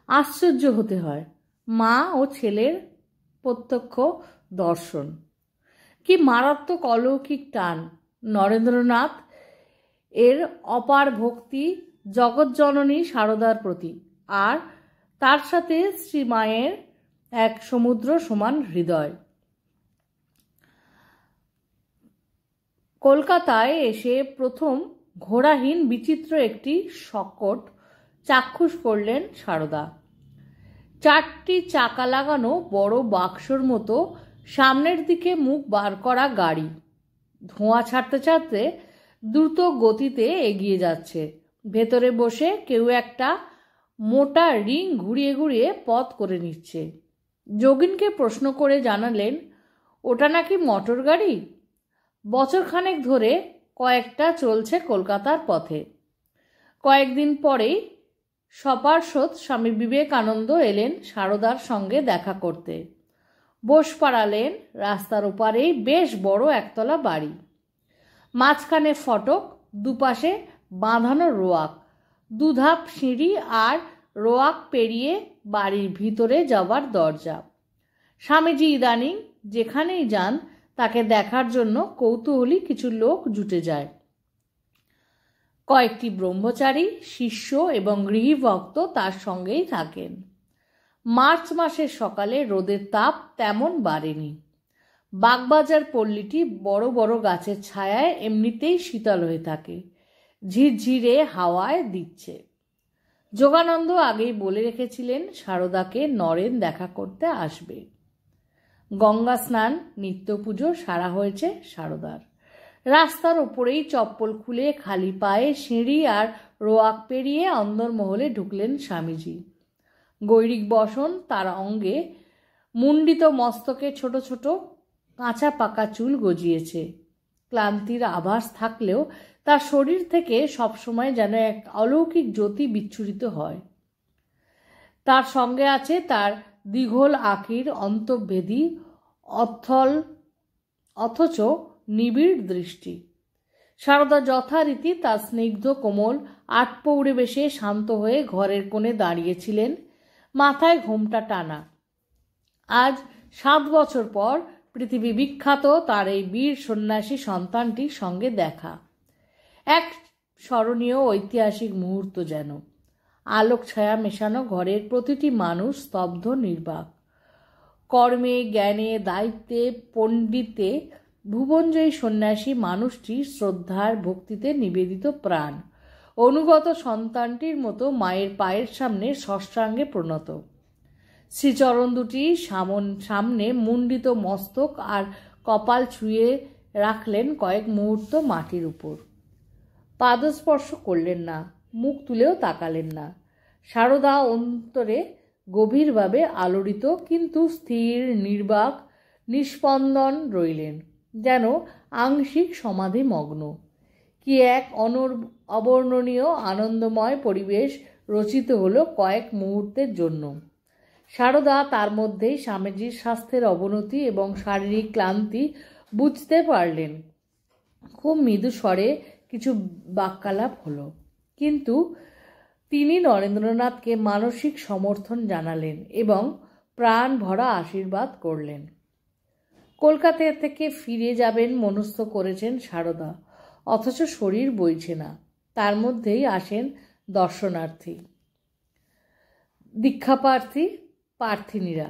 আশ্চর্য হতে হয়। মা ও ছেলের প্রত্যক্ষ দর্শন। কি মারাত্মক অলৌকিক টান নরেন্দ্রনাথ এর অপার ভক্তি জগৎজননী সারদার প্রতি, আর তার সাথে শ্রীমায়ের এক সমুদ্র সমান হৃদয়। কলকাতায় এসে প্রথম ঘোড়াহীন বিচিত্র একটি শকট চাক্ষুষ করলেন সারদা। 4টি চাকা লাগানো বড় বাক্সর মতো সামনের দিকে মুখ বার করা গাড়ি ধোঁয়া ছাড়তে ছাড়তে দ্রুত গতিতে এগিয়ে যাচ্ছে। ভেতরে বসে কেউ একটা মোটা রিং ঘুরিয়ে ঘুরিয়ে পথ করে নিচ্ছে। যোগিনকে প্রশ্ন করে জানালেন, ওটা নাকি মোটর গাড়ি। বছরখানেক ধরে কয়েকটা চলছে কলকাতার পথে। কয়েকদিন পরেই সপার্ষদ স্বামী বিবেকানন্দ এলেন সারদার সঙ্গে দেখা করতে। বোস পাড়ালেন রাস্তার ওপারেই বেশ বড় একতলা বাড়ি। মাঝখানে ফটক, দুপাশে বাঁধানো রোয়াক, দুধাপ সিঁড়ি আর রোয়াক পেরিয়ে বাড়ির ভিতরে যাবার দরজা। স্বামীজি ইদানিং যেখানেই যান তাকে দেখার জন্য কৌতূহলী কিছু লোক জুটে যায়। কয়েকটি ব্রহ্মচারী, শিষ্য এবং গৃহীভক্ত তার সঙ্গেই থাকেন। মার্চ মাসের সকালে রোদের তাপ তেমন বাড়েনি। বাগবাজার পল্লীটি বড় বড় গাছের ছায়ায় এমনিতেই শীতল হয়ে থাকে, ঝিরঝিরে হাওয়ায় দিচ্ছে। যোগানন্দ আগেই বলে রেখেছিলেন সারদাকে নরেন দেখা করতে আসবে। গঙ্গা স্নান, নিত্য পুজো সারা হয়েছে সারদার। রাস্তার ওপরেই চপ্পল খুলে খালি পায়ে সিঁড়ি আর রোয়াক পেরিয়ে অন্দরমহলে ঢুকলেন স্বামীজি। গৈরিক বসন তার অঙ্গে, মুন্ডিত মস্তকে ছোট ছোট কাঁচা পাকা চুল গজিয়েছে। ক্লান্তির আভাস থাকলেও তার শরীর থেকে সবসময় যেন এক অলৌকিক জ্যোতি বিচ্ছুরিত হয়। তার সঙ্গে আছে তার দীঘল আঁখির অন্তর্ভেদী অথল অথচ নিবিড় দৃষ্টি। সারদা যথারীতি তার স্নিগ্ধ কোমল আটপৌড়ে বেশে শান্ত হয়ে ঘরের কোণে দাঁড়িয়েছিলেন, মাথায় ঘোমটা টানা। আজ 7 বছর পর পৃথিবী বিখ্যাত তার এই বীর সন্ন্যাসী সন্তানটির সঙ্গে দেখা। এক স্মরণীয় ঐতিহাসিক মুহূর্ত যেন। আলোক ছায়া মেশানো ঘরের প্রতিটি মানুষ স্তব্ধ, নির্বাক। কর্মে, জ্ঞানে, দায়িত্বে, পণ্ডিতে ভুবনজয়ী সন্ন্যাসী মানুষটি শ্রদ্ধার ভক্তিতে নিবেদিত প্রাণ, অনুগত সন্তানটির মতো মায়ের পায়ের সামনে সষ্টাঙ্গে প্রণত। শ্রীচরণ দুটি সামনে মুন্ডিত মস্তক আর কপাল ছুঁয়ে রাখলেন কয়েক মুহূর্ত মাটির উপর। পাদস্পর্শ করলেন না, মুখ তুলেও তাকালেন না। সারদা অন্তরে গভীরভাবে আলোড়িত, কিন্তু স্থির, নির্বাক, নিস্পন্দন রইলেন, যেন আংশিক সমাধিমগ্ন। কি এক অবর্ণনীয় আনন্দময় পরিবেশ রচিত হলো কয়েক মুহূর্তের জন্য। সারদা তার মধ্যেই স্বামীজির স্বাস্থ্যের অবনতি এবং শারীরিক ক্লান্তি বুঝতে পারলেন। খুব মৃদু স্বরে কিছু বাক্যালাপ হলো, কিন্তু তিনি নরেন্দ্রনাথকে মানসিক সমর্থন জানালেন এবং প্রাণ ভরা আশীর্বাদ করলেন। কলকাতা থেকে ফিরে যাবেন মনস্থ করেছেন সারদা, অথচ শরীর বইছে না। তার মধ্যেই আসেন দর্শনার্থী, দীক্ষাপ্রার্থী, প্রার্থিনীরা।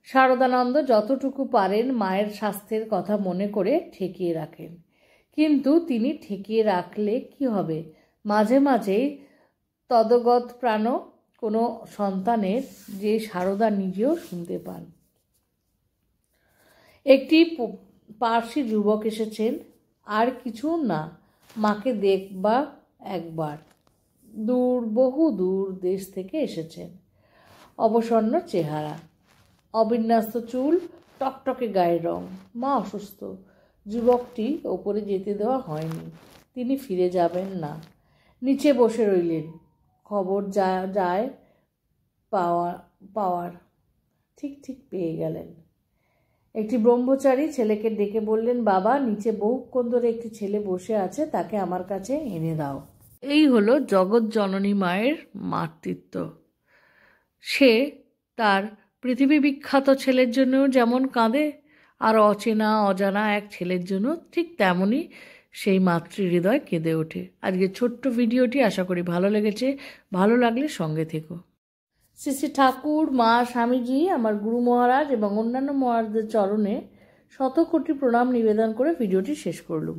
শারদানন্দ যতটুকু পারেন মায়ের স্বাস্থ্যের কথা মনে করে ঠেকিয়ে রাখেন, কিন্তু তিনি ঠেকিয়ে রাখলে কি হবে? মাঝে মাঝেই তদগত প্রাণ কোনো সন্তানের যে সারদা নিজেও শুনতে পান। একটি পার্সি যুবক এসেছেন, আর কিছু না, মাকে দেখবা একবার। বহু দূর দেশ থেকে এসেছেন। অবসন্ন চেহারা, অবিন্যস্ত চুল, টকটকে গায়ের রং। মা অসুস্থ। যুবকটি ওপরে যেতে দেওয়া হয়নি। তিনি ফিরে যাবেন না, নিচে বসে রইলেন। খবর যায় পাওয়ার ঠিক পেয়ে গেলেন। একটি ব্রহ্মচারী ছেলেকে ডেকে বললেন, বাবা, নিচে বহুক্ষণ ধরে একটি ছেলে বসে আছে, তাকে আমার কাছে এনে দাও। এই হলো জগৎ জননী মায়ের মাতৃত্ব। সে তার পৃথিবী বিখ্যাত ছেলের জন্যও যেমন কাঁদে, আর অচেনা অজানা এক ছেলের জন্য ঠিক তেমনই সেই মাতৃহৃদয় কেঁদে ওঠে। আজকে ছোট্ট ভিডিওটি আশা করি ভালো লেগেছে। ভালো লাগলে সঙ্গে থেকো। শ্রী শ্রী ঠাকুর, মা, স্বামীজি, আমার গুরু মহারাজ এবং অন্যান্য মহারাজদের চরণে শতকোটি প্রণাম নিবেদন করে ভিডিওটি শেষ করলুম।